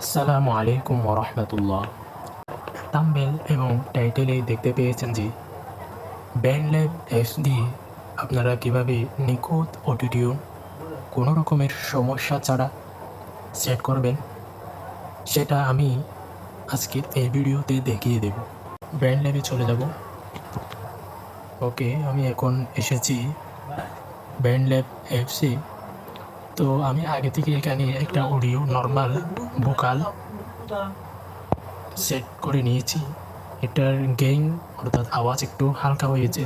আসসালামু আলাইকুম ওয়া রাহমাতুল্লাহ। থাম্বনেল এবং টাইটেলে দেখতে পেয়েছেন যে ব্যান্ডল্যাব অ্যাপস দিয়ে আপনারা কীভাবে নিখুঁত অডিও কোনো রকমের সমস্যা ছাড়া সেট করবেন, সেটা আমি আজকের এই ভিডিওতে দেখিয়ে দেব। ব্যান্ডল্যাবে চলে যাব। ওকে, আমি এখন এসেছি ব্যান্ডল্যাব অ্যাপসে। তো আমি আগে থেকে এখানে একটা অডিও নর্মাল ভোকাল সেট করে নিয়েছি। এটার গেইন অর্থাৎ আওয়াজ একটু হালকা হয়েছে,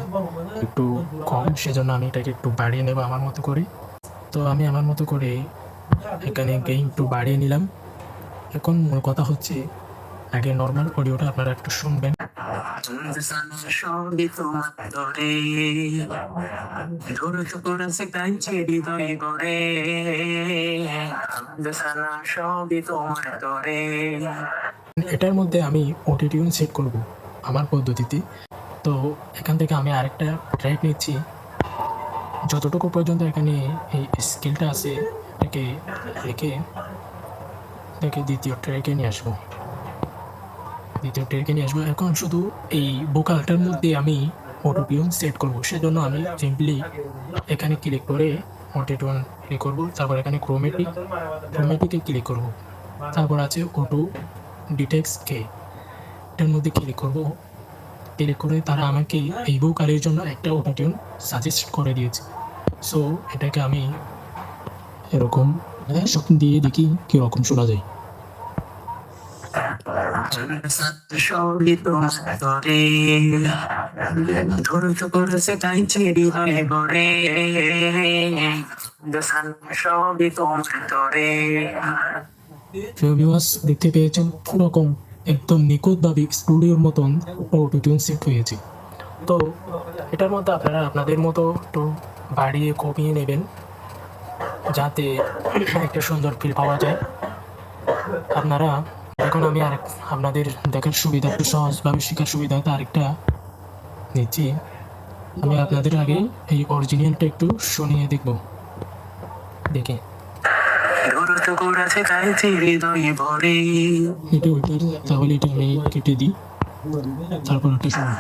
একটু কম, সেজন্য আমি এটাকে একটু বাড়িয়ে নেব আমার মতো করে। তো আমি আমার মতো করে এখানে গেইন একটু বাড়িয়ে নিলাম। এখন মূল কথা হচ্ছে, আগে নর্মাল অডিওটা আপনারা একটু শুনবেন। এটার মধ্যে আমি অটোটিউন সেট করব আমার পদ্ধতিতে। তো এখান থেকে আমি আরেকটা ট্র্যাক নিচ্ছি, যতটুকু পর্যন্ত এখানে এই স্কেলটা আছে এটাকে রেখে এটাকে দ্বিতীয় ট্র্যাকে নিয়ে আসবো। এখন শুধু এই ভোকালটার মধ্যে আমি অটোটিউন সেট করব, সেজন্য আমি সিম্পলি এখানে ক্লিক করে অটোটিউন ক্লিক করব, তারপর এখানে ক্রোমেটিকে ক্লিক করব, তারপর আছে অটো ডিটেক্টস কে, এটার মধ্যে ক্লিক করব। ক্লিক করে তারা আমাকে এই ভোকালের জন্য একটা অটোটিউন সাজেস্ট করে দিয়েছে। সো এটাকে আমি এরকম দিয়ে দেখি কীরকম শোনা যায়। দেখতে পেয়েছেন এরকম একদম নিখুঁতভাবে স্টুডিওর মতন অটোটিউন সেট হয়েছে। তো এটার মধ্যে আপনারা আপনাদের মতো একটু বাড়িয়ে কমিয়ে নেবেন, যাতে একটা সুন্দর ফিল পাওয়া যায়। আপনারা এখন আমি আপনাদের দেখার সুবিধা, একটু সহজভাবে শেখার সুবিধাতে আরেকটা নিচ্ছি। আমি আপনাদের আগে এই অরিজিনালটা একটু শুনিয়ে দেখব, দেখে তাহলে এটা আমি কেটে দিই, তারপর একটা শুনুন।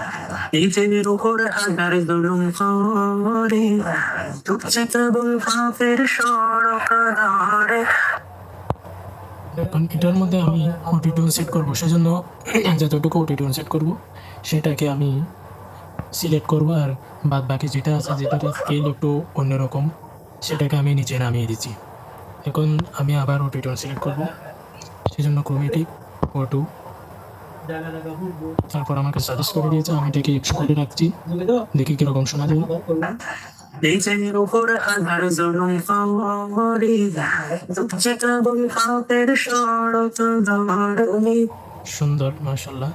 নিজের উপর হাজার জুলুম করে তুচ্ছ কেবল পাপের সড়ক ধরে। এখন এটার মধ্যে আমি অটোটিউন সেট করব, সেজন্য যতটুকু অটোটিউন সেট করব সেটাকে আমি সিলেক্ট করব, আর বাদ বাকি যেটা আছে, যেটার স্কেল একটু অন্যরকম, সেটাকে আমি নিচে নামিয়ে দিচ্ছি। এখন আমি আবার অটোটিউন সিলেক্ট করব, সেজন্য ক্রোমেটিক অটো, তারপর আমাকে সাজেস্ট করে দিয়েছে, আমি এটাকে 100 করে রাখছি, দেখি কিরকম শোনা যায়। সুন্দর, মাশাআল্লাহ।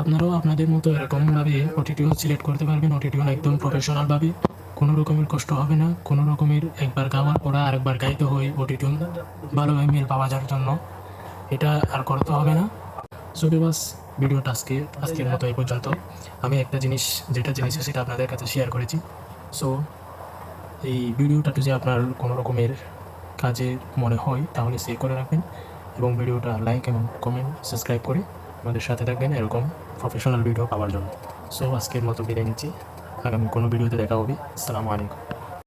আপনারাও আপনাদের মতো এরকমভাবে অটোটিউন সিলেক্ট করতে পারবেন। অটোটিউন একদম প্রফেশনালভাবে, কোনো রকমের কষ্ট হবে না, কোনো রকমের একবার গাওয়ার পর আরেকবার গাইতে হয় অটোটিউন ভালোভাবে মিল পাওয়া যাওয়ার জন্য, এটা আর করতে হবে না। সো বাস, ভিডিওটা আজকের মতো এই পর্যন্ত। আমি একটা জিনিস সেটা আপনাদের কাছে শেয়ার করেছি। সো এই ভিডিওটা যদি আপনার কোনো রকমের কাজে মনে হয় তাহলে সেভ করে রাখবেন, এবং ভিডিওটা লাইক এবং কমেন্ট সাবস্ক্রাইব করে আমাদের সাথে থাকবেন এরকম প্রফেশনাল ভিডিও পাওয়ার জন্য। সো আজকের মতো বিদায় নিচ্ছি, আগামী কোনো ভিডিওতে দেখা হবে। আসসালামু আলাইকুম।